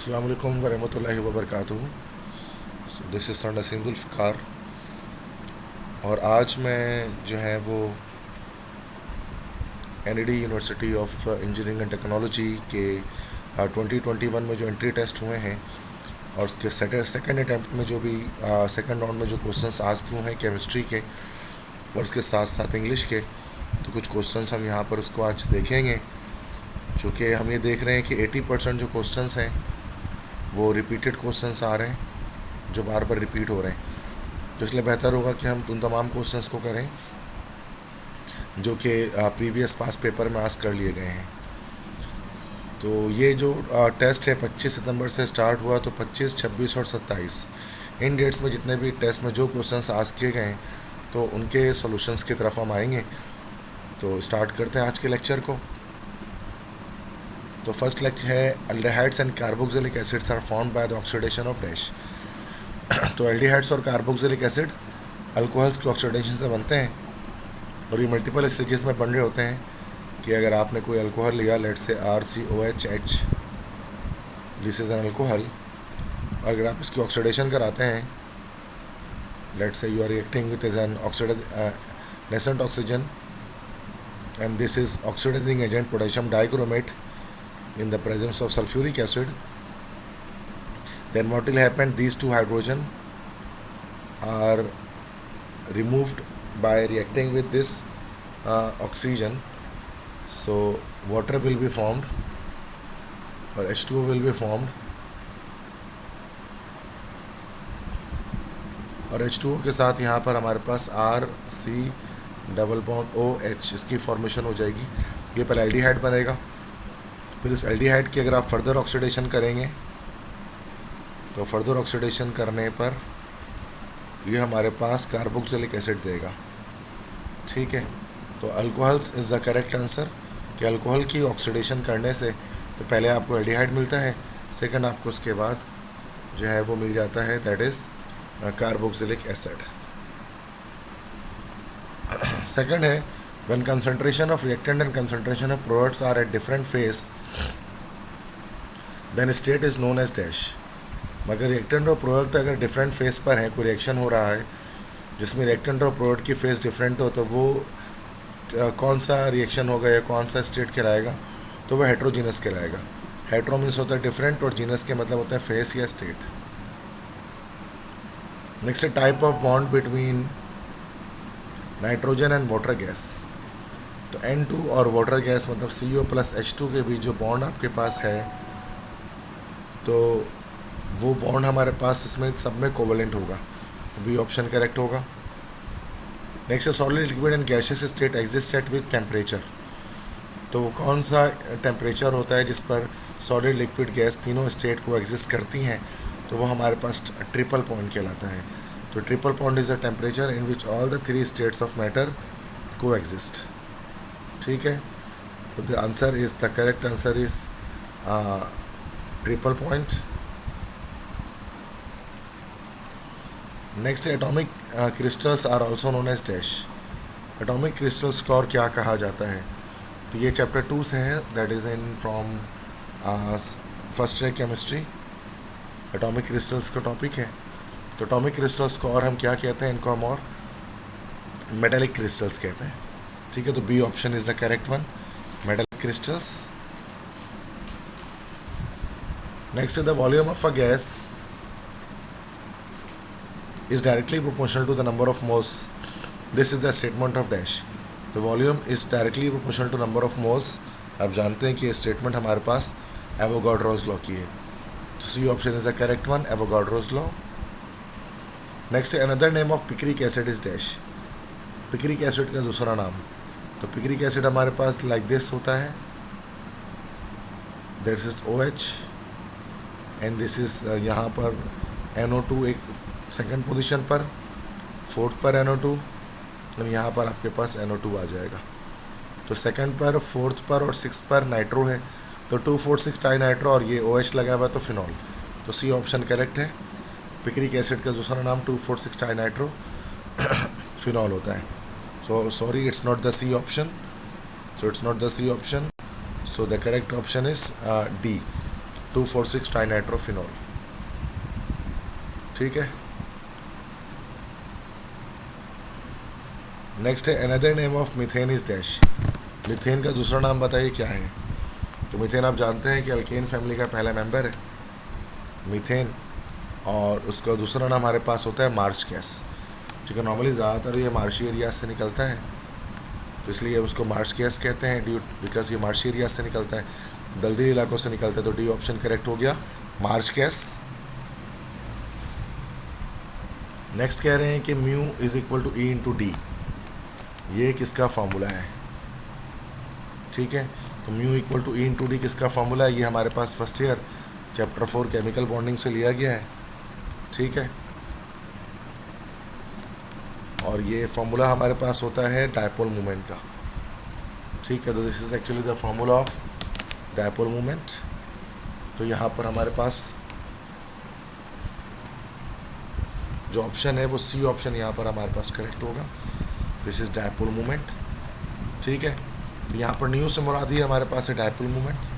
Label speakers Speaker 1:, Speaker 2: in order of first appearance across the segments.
Speaker 1: अस्सलाम वालेकुम वरहमतुल्लाहि वबरकातुहू। सो दिस इज़ सन नसीम जुल्फ़िकार। और आज मैं जो है वो NED university of engineering and technology के 2021 में जो एंट्री टेस्ट हुए हैं और उसके सेकेंड अटैम्प्ट में जो भी सेकेंड राउंड में जो क्वेश्चंस आस्क हुए हैं केमिस्ट्री के और उसके साथ साथ इंग्लिश के, तो कुछ क्वेश्चंस हम यहाँ पर उसको आज देखेंगे। चूँकि हम ये देख रहे हैं कि 80% जो क्वेश्चंस हैं वो रिपीटेड क्वेश्चंस आ रहे हैं जो बार बार रिपीट हो रहे हैं, तो इसलिए बेहतर होगा कि हम उन तमाम क्वेश्चंस को करें जो कि प्रीवियस पास पेपर में आस्क कर लिए गए हैं। तो ये जो टेस्ट है 25 सितंबर से स्टार्ट हुआ, तो 25, 26 और 27 इन डेट्स में जितने भी टेस्ट में जो क्वेश्चंस आस्क किए गए हैं तो उनके सॉल्यूशंस की तरफ हम आएंगे। तो स्टार्ट करते हैं आज के लेक्चर को। तो फर्स्ट लेक्चर है aldehydes and carboxylic acids are formed by the oxidation of dash. तो एल्डिहाइड्स और कार्बोक्सिलिक एसिड अल्कोहल्स के ऑक्सीडेशन से बनते हैं और ये मल्टीपल स्टेजेस में बन रहे होते हैं कि अगर आपने कोई अल्कोहल लिया, let say RCOH, this is an alcohol, और अगर आप इसकी ऑक्सीडेशन कराते हैं, let say you are reacting with an nascent oxygen and this is oxidising agent potassium dichromate in the presence of sulfuric acid, then what will happen, these two hydrogen are removed by reacting with this oxygen, so water will be formed or H2O will be formed, और H2O के साथ यहाँ पर हमारे पास RC double bond OH इसकी formation हो जाएगी। ये पहले एल्डिहाइड बनेगा, फिर इस एल्डिहाइड की अगर आप फर्दर ऑक्सीडेशन करेंगे तो फर्दर ऑक्सीडेशन करने पर ये हमारे पास कार्बोक्सिलिक एसिड देगा। ठीक है, तो alcohols is the correct answer कि अल्कोहल की ऑक्सीडेशन करने से तो पहले आपको एल्डिहाइड मिलता है, सेकंड आपको उसके बाद जो है वो मिल जाता है, that is carboxylic acid. Second है when concentration of reactant and concentration of products are at different phase then state is known as dash। मगर रिएक्टेंट और प्रोडक्ट अगर डिफरेंट फेज पर है, कोई रिएक्शन हो रहा है जिसमें रिएक्टेंट और प्रोडक्ट की फेज डिफरेंट हो, तो वो कौन सा रिएक्शन होगा या कौन सा स्टेट कहलाएगा, तो वह हेट्रोजीनस कहलाएगा। हेट्रो मीन्स होता है डिफरेंट और जीनस के मतलब होता है फेस या state. Next type of bond between nitrogen and water gas. तो N2 और वाटर गैस मतलब CO प्लस H2 के बीच जो बॉन्ड आपके पास है, तो वो बॉन्ड हमारे पास इसमें सब में कोवेलेंट होगा, बी ऑप्शन करेक्ट होगा। नेक्स्ट है solid liquid and gaseous state exist at with temperature. तो वो कौन सा टेम्परेचर होता है जिस पर सॉलिड लिक्विड गैस तीनों स्टेट को एग्जिस्ट करती हैं, तो वो हमारे पास ट्रिपल पॉइंट कहलाता है। तो triple point is a temperature in which all the 3 states of matter coexist. ठीक है, तो the answer is the correct answer is triple point. Next atomic crystals are also known as dash. Atomic crystals को और क्या कहा जाता है, तो ये चैप्टर 2 से है, that is in from first year chemistry. Atomic crystals का टॉपिक है। तो एटॉमिक क्रिस्टल्स को और हम क्या कहते हैं, इनको हम और मेटेलिक क्रिस्टल्स कहते हैं। ठीक है, तो B option is the correct one, metal crystals. Next the volume of a gas is directly proportional to the number of moles, this is the statement of dash. The volume is directly proportional to number of moles. आप जानते हैं कि ये statement हमारे पास Avogadro's law की है, तो C option is the correct one, Avogadro's law. Next another name of picric acid is dash. Picric acid का दूसरा नाम, तो पिक्रिक एसिड हमारे पास लाइक दिस होता है, that is OH and this is यहाँ पर NO2 एक सेकंड पोजीशन पर, फोर्थ पर NO2 और यहाँ पर आपके पास NO2 आ जाएगा। तो सेकंड पर, फोर्थ पर और सिक्स पर नाइट्रो है, तो 2,4,6 डाई नाइट्रो और ये OH लगा हुआ तो फिनॉल, तो सी ऑप्शन करेक्ट है। पिक्रिक एसिड का दूसरा नाम 2,4,6 डाई नाइट्रो फिनॉल होता है। So sorry, it's not the C option. So it's not the C option. So the correct option is D. 2,4,6 trinitrophenol. ठीक है। नेक्स्ट है another name of methane is dash. Methane का दूसरा नाम बताइए क्या है। तो मीथेन आप जानते हैं कि अल्केन फैमिली का पहला मेंबर है मीथेन, और उसका दूसरा नाम हमारे पास होता है मार्श गैस। ठीक है, नॉर्मली ज़्यादातर ये मार्शी एरिया से निकलता है, तो इसलिए उसको मार्श गैस कहते हैं ड्यू बिकॉज ये मार्शी एरिया से निकलता है, दलदली इलाकों से निकलता है। तो डी ऑप्शन करेक्ट हो गया, मार्श गैस। नेक्स्ट कह रहे हैं कि mu is equal to E into d, ये किसका फॉर्मूला है। ठीक है, तो mu equal to E into d किसका फॉर्मूला है, ये हमारे पास first year chapter 4 chemical bonding से लिया गया है। ठीक है, और ये फॉर्मूला हमारे पास होता है डायपोल मोमेंट का। ठीक है, तो this is actually the formula of dipole moment. तो यहाँ पर हमारे पास जो ऑप्शन है वो सी ऑप्शन यहाँ पर हमारे पास करेक्ट होगा, दिस इज डायपोल मोमेंट। ठीक है, तो यहाँ पर न्यू से मुराद ही हमारे पास है डायपोल मोमेंट।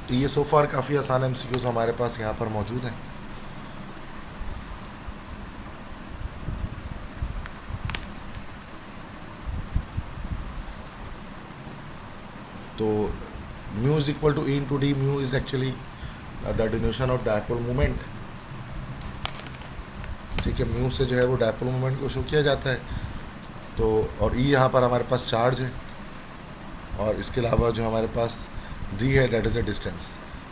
Speaker 1: तो ये सो फार काफ़ी आसान एमसीक्यूज हमारे पास यहाँ पर मौजूद हैं। तो mu is equal to E into D, mu is actually the denotation of dipole moment. ठीक है, म्यू से जो है वो डायपोल मोमेंट को शो किया जाता है। तो और ई यहाँ पर हमारे पास चार्ज है, और इसके अलावा जो हमारे पास डी है दैट इज़ अ डिस्टेंस।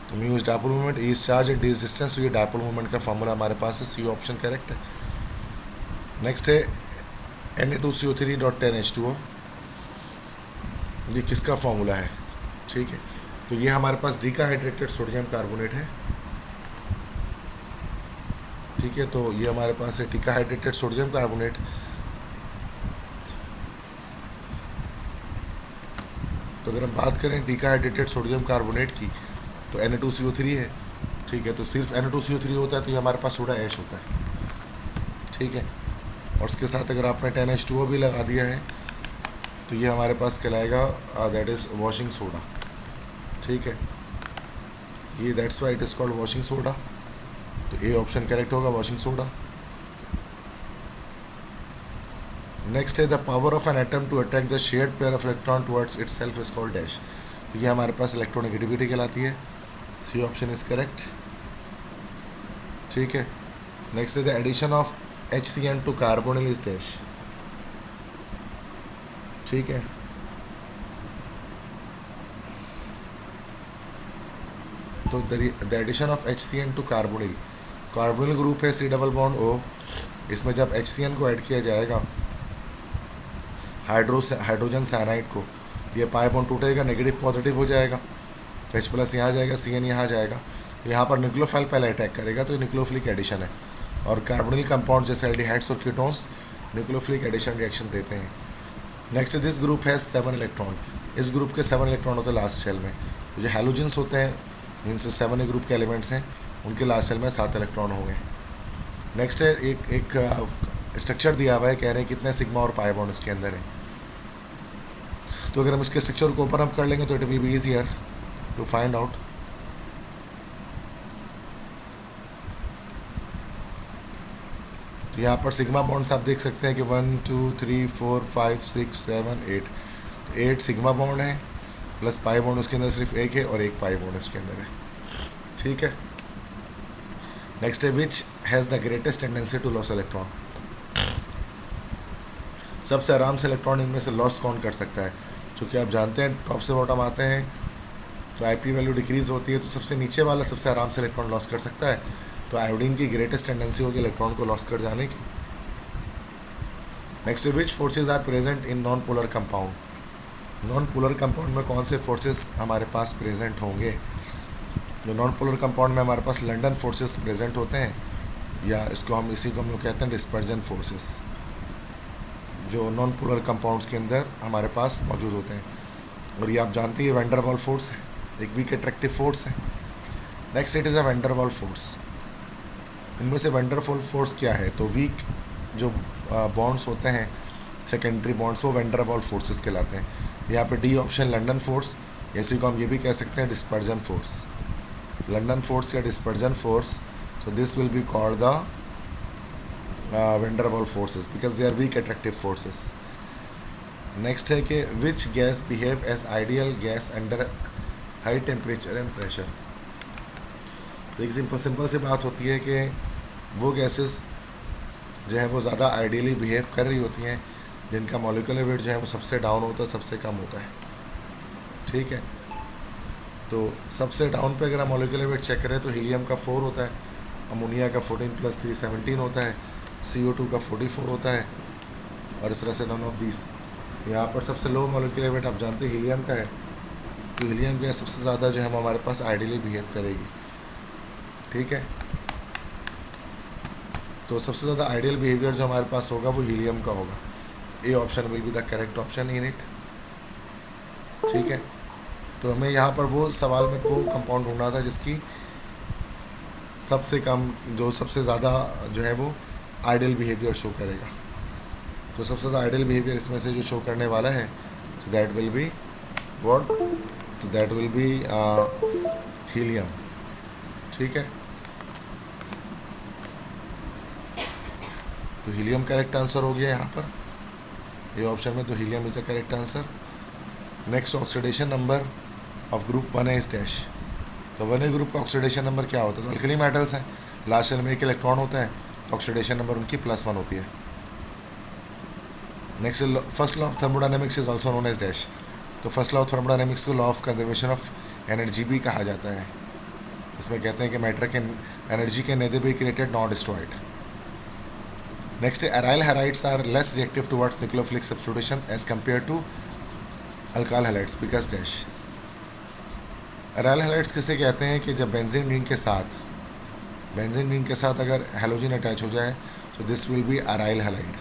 Speaker 1: तो mu is dipole moment, E is charge and D is distance. तो ये डायपोल मोमेंट का फॉर्मूला हमारे पास है, सी ऑप्शन करेक्ट है। नेक्स्ट है Na2CO3.10H2O, ये किसका फॉर्मूला है। ठीक है, तो ये हमारे पास डीकाहाइड्रेटेड सोडियम कार्बोनेट है। ठीक है, तो ये हमारे पास है डीकाहाइड्रेटेड सोडियम कार्बोनेट। तो अगर हम बात करें डीकाहाइड्रेटेड सोडियम कार्बोनेट की, तो Na2CO3 है। ठीक है, तो सिर्फ Na2CO3 होता है तो ये हमारे पास सोडा ऐश होता है। ठीक है, और उसके साथ अगर आपने 10H2O भी लगा दिया है तो ये हमारे पास कहलाएगा दैट इज़ वॉशिंग सोडा। ठीक है, ये that's why it is called washing soda. तो ए ऑप्शन करेक्ट होगा, वॉशिंग सोडा। नेक्स्ट है the power of an atom to attract the shared pair of electron towards itself is called dash. तो ये हमारे पास electronegativity कहलाती है, सी option is correct. ठीक है, नेक्स्ट है the addition of HCN to carbonyl is dash. ठीक है, तो the addition of HCN to carbonyl, carbonyl group है C+O, इसमें जब HCN को ऐड किया जाएगा हाइड्रोजन साइनाइड को, ये पाई बॉन्ड टूटेगा, नेगेटिव पॉजिटिव हो जाएगा, H+ यहाँ जाएगा, CN यहाँ जाएगा, तो यहाँ पर न्यूक्लियोफाइल पहले अटैक करेगा, तो न्यूक्लियोफिलिक एडिशन है। और कार्बोनिल कंपाउंड जैसे एल्डिहाइड्स और कीटोन्स न्यूक्लियोफिलिक एडिशन रिएक्शन देते हैं। नेक्स्ट दिस ग्रुप है 7 इलेक्ट्रॉन, इस ग्रुप के 7 इलेक्ट्रॉन होते हैं लास्ट शेल में। तो जो हैलोजेंस होते हैं, मीन्स 7 ग्रुप के एलिमेंट्स हैं, उनके लास्ट शेल में 7 इलेक्ट्रॉन होंगे। नेक्स्ट है एक स्ट्रक्चर दिया हुआ है, कह रहे हैं कितने सिग्मा और पाई बॉन्ड इसके अंदर है। तो अगर हम इसके स्ट्रक्चर को ओपन अप कर लेंगे तो it will be easier to find out. तो यहाँ पर सिग्मा बॉन्ड्स आप देख सकते हैं कि 1 2 3 4 5 6 7 8, तो 8 सिग्मा बॉन्ड है, प्लस पाई बॉन्ड उसके अंदर सिर्फ एक है, और एक पाई बॉन्ड इसके अंदर है। ठीक है, नेक्स्ट है which has the greatest tendency to loss electron. सबसे आराम से इलेक्ट्रॉन इनमें से लॉस कौन कर सकता है। चूँकि आप जानते हैं टॉप से बॉटम आते हैं तो IP वैल्यू डिक्रीज होती है, तो सबसे नीचे वाला सबसे आराम से इलेक्ट्रॉन लॉस कर सकता है। तो आयोडीन की ग्रेटेस्ट टेंडेंसी होगी इलेक्ट्रॉन को लॉस कर जाने की। Next which forces are present in non polar compound. Non polar compound में कौन से फोर्सेस हमारे पास प्रेजेंट होंगे। जो नॉन पोलर कंपाउंड में हमारे पास लंडन फोर्सेस प्रेजेंट होते हैं, या इसको हम इसी को हम लोग कहते हैं डिस्पर्जन फोर्सेस। जो नॉन पोलर कंपाउंड्स के अंदर हमारे पास मौजूद होते हैं। और ये आप जानते हैं वैन डर वाल फोर्स है, एक वीक एट्रैक्टिव फोर्स है। Next it is a van der Waals force. इनमें से वैन डर वाल फोर्स क्या है, तो वीक जो बॉन्ड्स होते हैं सेकेंडरी बॉन्ड्स, वो वैन डर वाल फोर्सेस कहलाते हैं। यहाँ पे डी ऑप्शन लंदन फोर्स, इसी को हम ये भी कह सकते हैं डिस्पर्जन फोर्स, लंदन फोर्स या dispersion force. So this will be called the van der Waals forces because they are weak attractive forces. Next है कि which gas behave as ideal gas under high temperature and pressure. तो एक simple सी बात होती है कि वो gases जो है वो ज़्यादा आइडियली बिहेव कर रही होती हैं जिनका मॉलिक्यूलर वेट जो है वो सबसे डाउन होता है, सबसे कम होता है। ठीक है, तो सबसे डाउन पे अगर हम मॉलिक्यूलर वेट चेक करें तो हीलियम का 4 होता है, अमोनिया का 14 + 3 17 होता है, CO2 का 44 होता है, और इस तरह से नॉन ऑफ दिस। यहाँ पर सबसे लो मॉलिक्यूलर वेट आप जानते हैं हीलियम का है, तो हीलियम गैस सबसे ज़्यादा जो है हमारे पास आइडियली बिहेव करेगी। ठीक है, तो सबसे ज़्यादा आइडियल बिहेवियर जो हमारे पास होगा वो हीलियम का होगा। A option will be the correct option in it. ठीक है, तो हमें यहाँ पर वो सवाल में वो कंपाउंड ढूंढना था जिसकी सबसे कम, जो सबसे ज़्यादा जो है वो आइडियल बिहेवियर शो करेगा। तो सबसे ज़्यादा आइडियल बिहेवियर इसमें से जो शो करने वाला है, तो दैट विल बी व्हाट, तो दैट विल बी हीलियम। ठीक है, तो हीलियम करेक्ट आंसर हो गया यहाँ पर, ये ऑप्शन में, तो helium is the correct answer. Next oxidation number of group 1A is dash. तो 1A ग्रुप का ऑक्सीडेशन नंबर क्या होता है, तो अल्कली मेटल्स हैं, लास्ट शेल में एक इलेक्ट्रॉन होता है, तो ऑक्सीडेशन नंबर उनकी +1 होती है। Next first law of thermodynamics is also known as dash. तो फर्स्ट लॉ ऑफ थर्मोडायनेमिक्स को law of conservation of energy भी कहा जाता है। इसमें कहते हैं कि मैटर के energy can neither be created not destroyed. Next aryl halides are less reactive towards nucleophilic substitution as compare to alkyl halides because dash. Aryl halides किसे कहते हैं कि जब बेंजीन रिंग के साथ अगर हैलोजन अटैच हो जाए तो this will B aryl halide,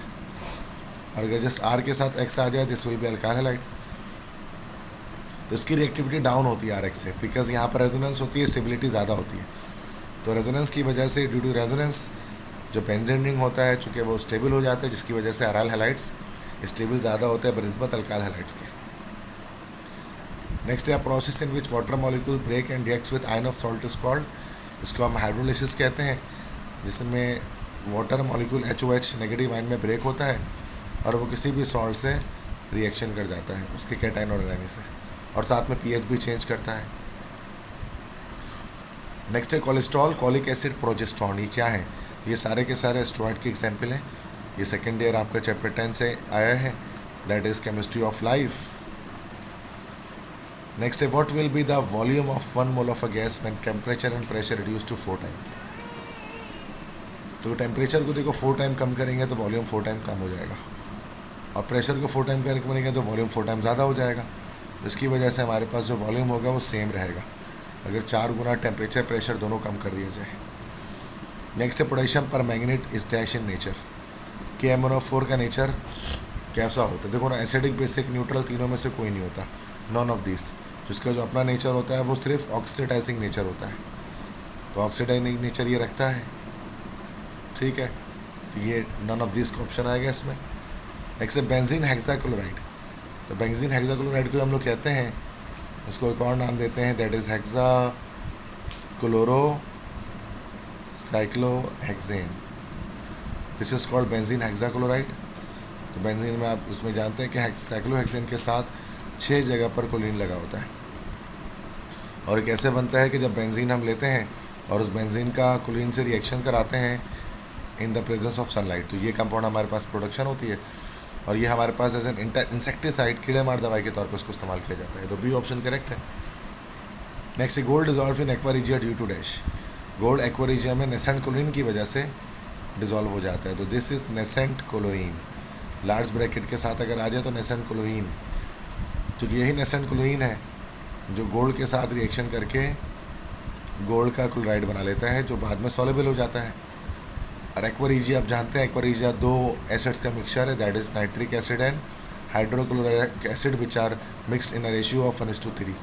Speaker 1: और अगर जस्ट आर के साथ एक्स आ जाए this will B alkyl halide. तो इसकी रिएक्टिविटी डाउन होती है RX से, बिकॉज यहाँ पर रेजोनेंस होती है, स्टेबिलिटी ज़्यादा होती है। तो रेजोनेंस की वजह से, ड्यू टू रेजोनेंस, जो बेंजीन रिंग होता है चूँकि वो स्टेबल हो जाता है, जिसकी वजह से अराइल हैलाइड्स स्टेबल ज़्यादा होते हैं बनिस्बत अल्काइल हैलाइड्स के। नेक्स्ट है process in which water molecule break and reacts with ion of salt is called. इसको हम हाइड्रोलिसिस कहते हैं, जिसमें water molecule HOH negative ion में ब्रेक होता है और वो किसी भी सॉल्ट से रिएक्शन कर जाता है उसके कैटायन और एनायन से, और साथ में pH भी चेंज करता है। नेक्स्ट है कोलेस्ट्रॉल, कॉलिक एसिड, प्रोजेस्ट्रॉन। ये क्या है, ये सारे के सारे एस्टेरॉयड के एग्जाम्पल हैं। ये सेकेंड ईयर आपका चैप्टर 10 से आया है, that is chemistry of life. Next है what will be the volume of 1 mole of a gas when temperature and pressure reduce to 4 time. तो टेम्परेचर को देखो 4 टाइम कम करेंगे तो वॉल्यूम 4 टाइम कम हो जाएगा, और प्रेशर को 4 टाइम करेंगे तो वॉल्यूम 4 टाइम ज़्यादा हो जाएगा। इसकी वजह से हमारे पास जो वॉल्यूम होगा वो सेम रहेगा अगर 4 गुना टेम्परेचर प्रेशर दोनों कम कर दिया जाए। नेक्स्ट है पोटेशियम पर magnet is dash in nature. KMnO4 का नेचर कैसा होता है, देखो ना, एसिडिक, बेसिक, न्यूट्रल, तीनों में से कोई नहीं होता, नॉन ऑफ दिस। जिसका जो अपना नेचर होता है वो सिर्फ ऑक्सीडाइजिंग नेचर होता है, तो ऑक्सीडाइजिंग नेचर ये रखता है। ठीक है, ये नॉन ऑफ दिस का ऑप्शन आएगा इसमें। नेक्स्ट है बेंजीन हेक्साक्लोराइड। तो बेंजीन हेक्साक्लोराइड को हम लोग कहते हैं, उसको एक और नाम देते हैं, that is hexa chloro cyclohexane. This is called benzene hexachloride. तो बेंजीन में आप उसमें जानते हैं कि साइक्लोहेक्सेन के साथ 6 जगह पर कोलिन लगा होता है, और ये कैसे बनता है कि जब बेंजीन हम लेते हैं और उस बेंजीन का कोलिन से रिएक्शन कराते हैं in the presence of sunlight, तो ये कंपाउंड हमारे पास प्रोडक्शन होती है, और ये हमारे पास एज एन इंसेक्टिसाइड, कीड़े मार दवाई के तौर पर इसको इस्तेमाल किया जाता है। तो बी ऑप्शन करेक्ट है। Next, gold dissolve in aqua regia due to dash. Gold aqua regia में नेसेंट क्लोरीन की वजह से डिजॉल्व हो जाता है, तो this is nascent chlorine. Large bracket के साथ अगर आ जाए तो नेसेंट क्लोरीन, क्योंकि यही नेसेंट क्लोरीन है जो गोल्ड के साथ रिएक्शन करके गोल्ड का क्लोराइड बना लेता है, जो बाद में सॉल्युबल हो जाता है। और एक्वारीजिया आप जानते हैं, एक्वारीजिया दो एसिड्स का मिक्सचर है, that is nitric acid and hydrochloric acid which are mix in a ratio of 1:3.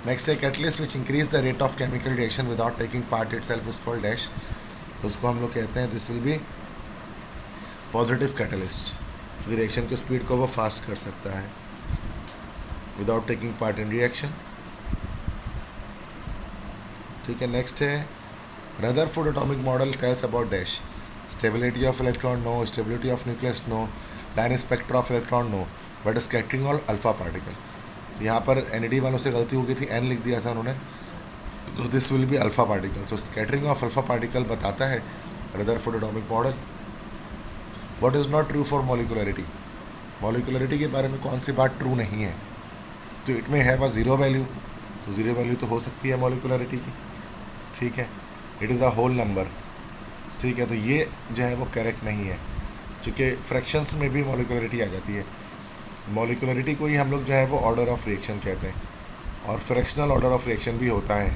Speaker 1: Next है catalyst which increase the rate of chemical reaction without taking part itself is called dash. उसको हम लोग कहते हैं this will be positive catalyst, जो reaction के speed को वो फास्ट कर सकता है without taking part in reaction. ठीक है. नेक्स्ट है Rutherford atomic model tells about dash. Stability of electron no, stability of nucleus no, line spectra of electron no, but scattering all alpha particle. यहाँ पर N वालों से गलती हो गई थी, एन लिख दिया था उन्होंने, तो this will be alpha particle. तो स्कैटरिंग ऑफ अल्फा पार्टिकल बताता है Rutherford atomic model. What is not true for molecularity. Molecularity के बारे में कौन सी बात ट्रू नहीं है. तो it may have a zero value, तो ज़ीरो वैल्यू तो हो सकती है मॉलिकुलरिटी की. ठीक है. It is a whole number. ठीक है. तो ये जो है वो करेक्ट नहीं है, चूँकि फ्रैक्शंस में भी मॉलिकुलरिटी आ जाती है. मॉलिकुलरिटी को ही हम लोग जो है वो ऑर्डर ऑफ रिएक्शन कहते हैं, और फ्रैक्शनल ऑर्डर ऑफ रिएक्शन भी होता है.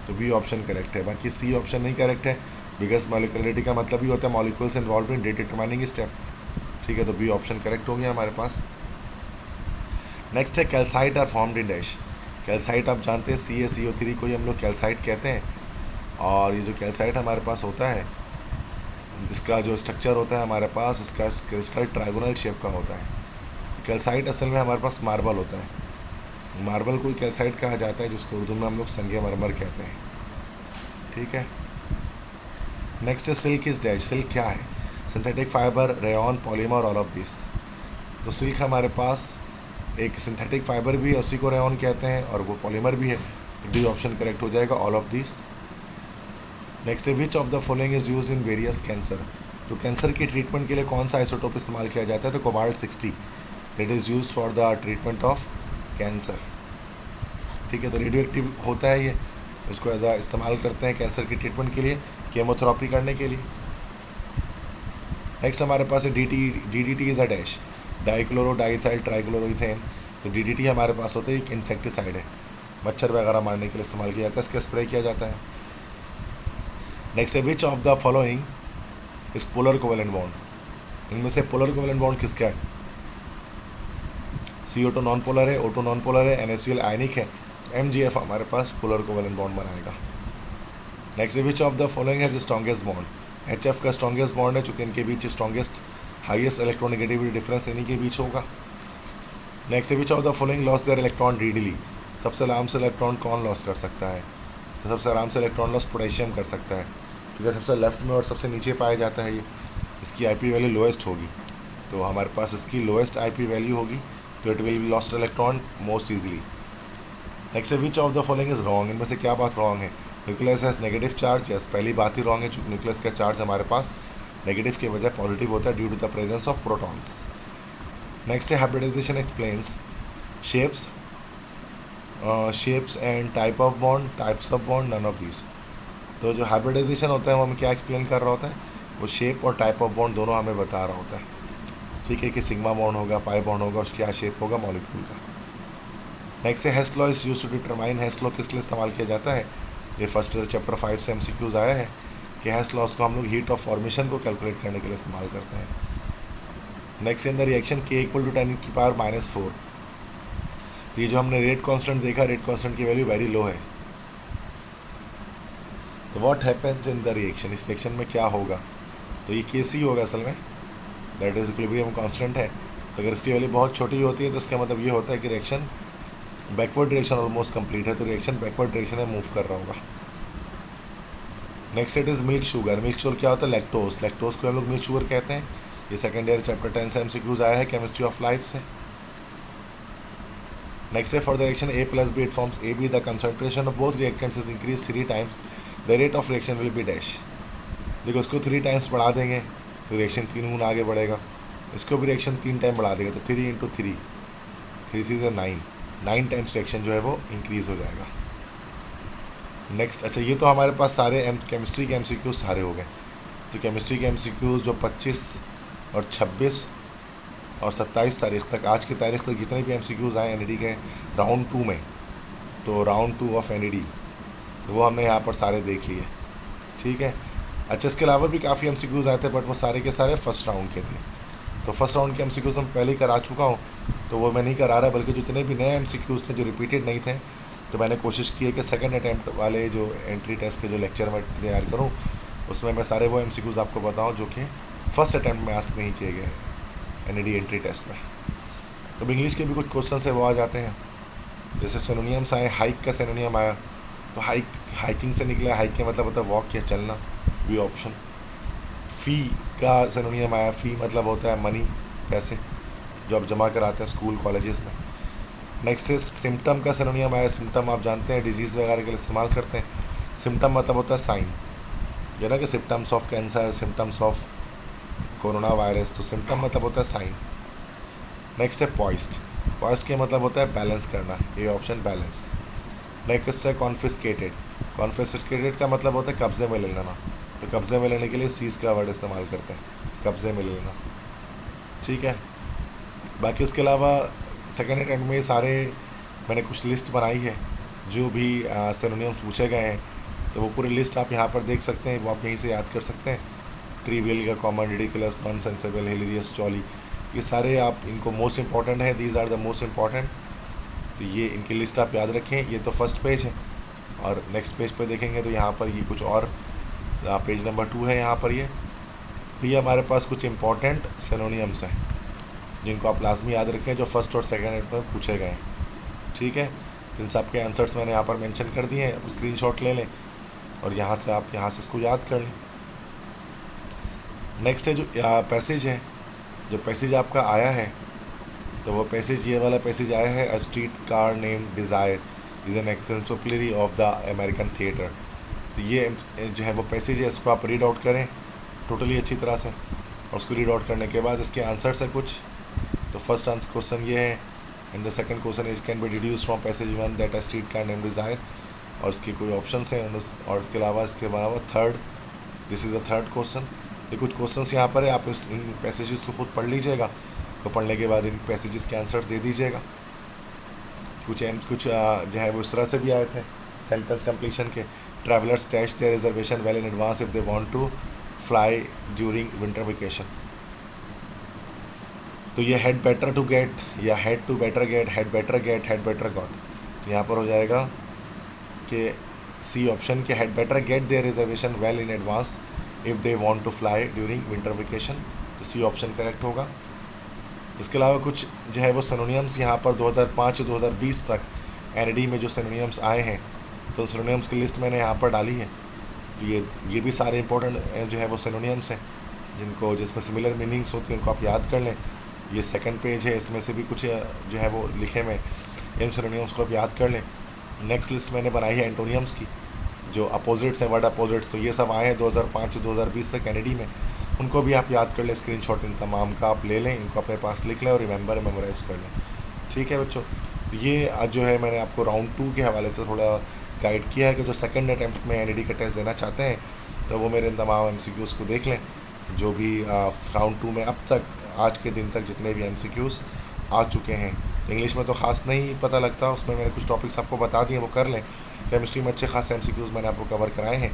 Speaker 1: तो बी ऑप्शन करेक्ट है. बाकी सी ऑप्शन नहीं करेक्ट है, बिकॉज मॉलिकुलरिटी का मतलब ही होता है molecules involve in determining step. ठीक है. तो बी ऑप्शन करेक्ट हो गया हमारे पास. नेक्स्ट है calcite are formed in dash. Calcite आप जानते हैं CaCO3 को ही हम लोग कैल्साइट कहते हैं. और ये जो कैल्साइट हमारे पास होता है, इसका जो स्ट्रक्चर होता है हमारे पास, इसका क्रिस्टल ट्राइगोनल शेप का होता है. कैल्साइट असल में हमारे पास मार्बल होता है. मार्बल को कैल्साइट कहा जाता है, जिसको उर्दू में हम लोग संगमरमर कहते हैं. ठीक है. नेक्स्ट है सिल्क इज डैश. सिल्क क्या है. Synthetic fibre, rayon, polymer, all of this. तो सिल्क हमारे पास एक सिंथेटिक फाइबर भी है, उसी को रेयॉन कहते हैं, और वो पॉलीमर भी है. डी ऑप्शन करेक्ट हो जाएगा, ऑल ऑफ दिस. नेक्स्ट है which of the following is use in various cancer. तो कैंसर की ट्रीटमेंट के लिए कौन सा आइसोटोप इस्तेमाल किया जाता है. तो cobalt 60 that is use for the treatment of cancer. ठीक है. तो रेडियो एक्टिव होता है ये, इसको एज इस्तेमाल करते हैं कैंसर की ट्रीटमेंट के लिए, केमोथेरेपी करने के लिए. नेक्स्ट हमारे पास है DDT is a dash. Dichloro diethyl trichloroethane. तो DDT हमारे पास होता है एक इंसेक्टिसाइड है, मच्छर वगैरह मारने के लिए इस्तेमाल किया जाता है, इसका स्प्रे किया जाता है. नेक्स्ट है which of the following is polar covalent bond. इनमें से पोलर कोवेलेंट बॉन्ड किसका है. CO2 नॉन पोलर है, O2 नॉन पोलर है, NaCl आयनिक है, MgF हमारे पास पोलर कोवेलेंट बॉन्ड बनाएगा. नेक्स्ट है विच ऑफ द फॉलोइंग है स्ट्रॉन्गेस्ट बॉन्ड. HF का स्ट्रॉन्गेस्ट बॉन्ड है, चूँकि इनके बीच स्ट्रॉन्गेस्ट हाईएस्ट इलेक्ट्रोनेगेटिविटी डिफरेंस इन्हीं के बीच होगा. नेक्स्ट है which of the following loss there electron readily. सबसे आराम से इलेक्ट्रॉन कौन लॉस कर सकता है. तो सबसे आराम से इलेक्ट्रॉन लॉस पोटेशियम कर सकता है, क्योंकि सबसे लेफ्ट में और सबसे नीचे पाया जाता है ये. इसकी IP वैल्यू लोएस्ट होगी, तो हमारे पास इसकी लोएस्ट IP वैल्यू होगी, तो it will be lost electron most easily. Next है which of the following is wrong. इनमें से क्या बात रॉन्ग है. Nucleus has negative charge. Yes, पहली बात ही रॉन्ग है, चूँकि न्यूक्लियस का चार्ज हमारे पास नेगेटिव के बजाय पॉजिटिव होता है due to the presence of protons. Next है hybridisation explains shapes and type of bond, types of bond, none of this. तो जो हाइब्रिडाइजेशन होता है वो हमें क्या एक्सप्लेन कर रहा होता है, वो शेप और टाइप ऑफ बॉन्ड दोनों हमें बता रहा होता है. ठीक है, कि सिग्मा बॉन्ड होगा, पाई बॉन्ड होगा, उसका क्या शेप होगा मॉलिक्यूल का. नेक्स्ट है Hess law is use to determine. Hess law किस लिए इस्तेमाल किया जाता है. ये फर्स्ट चैप्टर 5 से MCQs आया है कि हेस लॉस को हम लोग हीट ऑफ फॉर्मेशन को कैलकुलेट करने के लिए इस्तेमाल करते हैं. Next in the reaction K = 10⁻⁴. तो ये जो हमने रेट कांस्टेंट देखा, रेट कांस्टेंट की वैल्यू वेरी लो है. तो what happens in the reaction. इस रिएक्शन में क्या होगा. तो ये Kc होगा असल में, दैट इज इक्विलिब्रियम कांस्टेंट है. तो अगर इसकी वैल्यू बहुत छोटी होती है तो इसका मतलब ये होता है कि reaction backward direction almost complete है, तो रिएक्शन बैकवर्ड डायरेक्शन में मूव कर रहा होगा. Next it is milk sugar. Milk sugar क्या होता है. लैक्टोज. लैक्टोज को हम लोग मिल्क शुगर कहते हैं. ये सेकेंड ईयर चैप्टर 10 से MCQs आया है केमिस्ट्री ऑफ लाइफ से. नेक्स्ट है for the reaction A+B it forms AB. The concentration of both reactants is increase 3 times. The rate of reaction will be dash. देखो, इसको 3 टाइम्स बढ़ा देंगे तो रिएक्शन 3 गुना आगे बढ़ेगा. इसको भी रिएक्शन 3 टाइम बढ़ा देंगे तो 3 × 3, 3 3 से 9 टाइम्स रिएक्शन जो है वो इंक्रीज़ हो जाएगा. नेक्स्ट, अच्छा ये तो हमारे पास सारे केमिस्ट्री के MCQs सारे हो गए. तो केमिस्ट्री के MCQs जो 25 और 26 और 27 तारीख तक, आज की तारीख तक जितने भी MCQs आए NED के राउंड 2 में, तो राउंड 2 ऑफ NED वो हमने यहाँ पर सारे देख लिए. ठीक है. अच्छा, इसके अलावा भी काफ़ी MCQs आए थे, बट वो सारे के सारे फर्स्ट राउंड के थे। तो फर्स्ट राउंड के MCQs मैं पहले ही करा चुका हूँ, तो वो मैं नहीं करा रहा, बल्कि जितने भी नए MCQs थे जो रिपीटेड नहीं थे, तो मैंने कोशिश की है कि सेकंड अटैम्प्ट वाले जो एंट्री टेस्ट के जो लेक्चर मैं तैयार करूँ, उसमें मैं सारे वो MCQs आपको बताऊँ जो कि फर्स्ट अटैम्प्ट में आस्क नहीं किए गए NAD एंट्री टेस्ट में। तो इंग्लिश के भी कुछ क्वेश्चन है वो आ जाते हैं। जैसे सिनोनियम्स आए, हाइक का सिनोनियम आया, तो हाइकिंग से निकला, हाइक का मतलब होता है वॉक या चलना, भी ऑप्शन। फ़ी का सिनोनियम आया, फ़ी मतलब होता है मनी, पैसे जो आप जमा कराते हैं स्कूल कॉलेजेस में। नेक्स्ट है सिम्टम का सिनोनियम आया, सिम्टम आप जानते हैं डिजीज़ वगैरह के लिए इस्तेमाल करते हैं। सिम्टम मतलब होता है साइन, जो ना कि symptoms of cancer, symptoms of corona virus, तो सिम्टम मतलब होता है साइन। नेक्स्ट है पॉइस्ड, पॉइस्ड के मतलब होता है बैलेंस करना, ये ऑप्शन बैलेंस। नेक्स्ट है कॉन्फिस्केटेड, कॉन्फिस्केटेड का मतलब होता है कब्जे में ले लेना, तो कब्जे में लेने के लिए सीज का वर्ड इस्तेमाल करते हैं, कब्जे में ले लेना, ठीक है। बाकी इसके अलावा सेकेंड अटैम्प्ट में सारे मैंने कुछ लिस्ट बनाई है जो भी सिनोनिम्स पूछे गए हैं, तो वो पूरी लिस्ट आप यहाँ पर देख सकते हैं, वो आप यहीं से याद कर सकते हैं। ट्रिवियल का, common, ridiculous, non sensible, hilarious, jolly, ये सारे आप इनको मोस्ट इंपॉर्टेंट है, these are the most important, तो ये इनकी लिस्ट आप याद रखें। ये तो फर्स्ट पेज है, और नेक्स्ट पेज पे देखेंगे तो यहाँ पर ये कुछ और पेज नंबर 2 है, यहाँ पर ये हमारे पास कुछ इंपॉर्टेंट सिनोनियम्स हैं जिनको आप लाजमी याद रखें, जो फर्स्ट और सेकंड अटैम्प्ट में पूछे गए हैं, ठीक है। तो इन सब के आंसर्स मैंने यहाँ पर मेंशन कर दिए हैं, स्क्रीनशॉट ले लें और यहाँ से आप यहाँ से इसको याद कर लें। नेक्स्ट है जो पैसेज है, जो पैसेज आपका आया है, तो वो पैसेज, ये वाला पैसेज आया है, a streetcar name desire is an explanatory of the American theatre. तो ये जो है वो पैसेज है, इसको आप रीड आउट करें टोटली अच्छी तरह से, और उसको रीड आउट करने के बाद इसके आंसर्स है कुछ। तो फर्स्ट आंसर क्वेश्चन ये है, and the second question it can be deduce from passage 1 that a streetcar name desire, और इसके कोई ऑप्शन हैं, और इसके अलावा इसके अलावा third, this is the third question. ये कुछ क्वेश्चंस यहाँ पर है, आप इन पैसेजेस को खुद पढ़ लीजिएगा, तो पढ़ने के बाद इन पैसेजेस के आंसर्स दे दीजिएगा। कुछ जो है वो इस तरह से भी आए थे सेंटेंस कंप्लीशन के, travellers dash their reservation well in advance if they want to fly during winter vacation. तो ये हैड बेटर टू गेट, या had to better get, had better get, had better got, तो यहाँ पर हो जाएगा कि सी ऑप्शन के had better get their reservation well in advance if they want to fly during winter vacation, तो C option correct होगा। इसके अलावा कुछ जो है वो सिनोनियम्स यहाँ पर 2005 से 2020 तक NAD में जो सिनोनियम्स आए हैं, तो सिनोनियम्स की लिस्ट मैंने यहाँ पर डाली है। तो ये भी सारे इंपॉर्टेंट जो है वो सिनोनियम्स हैं जिसमें सिमिलर मीनिंग्स होती हैं, उनको आप याद कर लें। ये सेकंड पेज है, इसमें से भी कुछ जो है वो लिखे हुए, इन सिनोनियम्स को आप याद कर लें। नेक्स्ट लिस्ट मैंने बनाई है एंटोनियम्स की, जो अपोजिट्स हैं, वर्ड अपोजिट्स, तो ये सब आए हैं 2005 से 2020 तक NAD में, उनको भी आप याद कर लें, स्क्रीनशॉट इन तमाम का आप ले लें, इनको अपने पास लिख लें और रिमेंबर मेमोराइज कर लें, ठीक है बच्चों। तो ये आज जो है मैंने आपको राउंड 2 के हवाले से थोड़ा गाइड किया है कि जो सेकंड अटैम्प्ट में NAD का टेस्ट देना चाहते हैं, तो वो मेरे इन तमाम MCQs को देख लें, जो भी राउंड 2 में अब तक आज के दिन तक जितने भी MCQs आ चुके हैं। इंग्लिश में तो ख़ास नहीं पता लगता, उसमें मैंने कुछ टॉपिक्स आपको बता दिए, वो कर लें। केमिस्ट्री में अच्छे खास MCQs मैंने आपको कवर कराए हैं,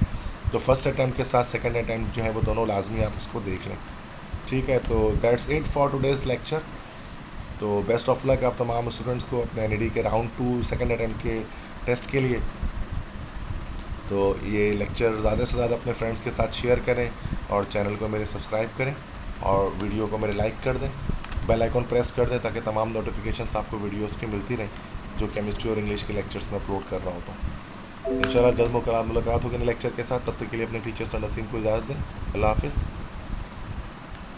Speaker 1: तो फर्स्ट अटैम्प्ट के साथ सेकंड अटैम्प्ट जो है वो दोनों लाजमी आप उसको देख लें, ठीक है। तो that's it for today's lecture. तो बेस्ट ऑफ लक आप तमाम स्टूडेंट्स को अपने NAD के राउंड 2 सेकंड अटैम्प्ट के टेस्ट के लिए। तो ये लेक्चर ज़्यादा से ज़्यादा अपने फ्रेंड्स के साथ शेयर करें, और चैनल को मेरे सब्सक्राइब करें, और वीडियो को मेरे लाइक कर दें, बेल आइकन प्रेस कर दें, ताकि तमाम नोटिफिकेशंस आपको वीडियोस की मिलती रहें जो केमिस्ट्री और इंग्लिश के लेक्चर्स में अपलोड कर रहा होता हूँ। इंशाल्लाह जल्द मुलाकात होगी नए लेक्चर के साथ, तब तक के लिए अपने टीचर्स और नसीम को इजाज़त दें। अल्लाह हाफ़िज़।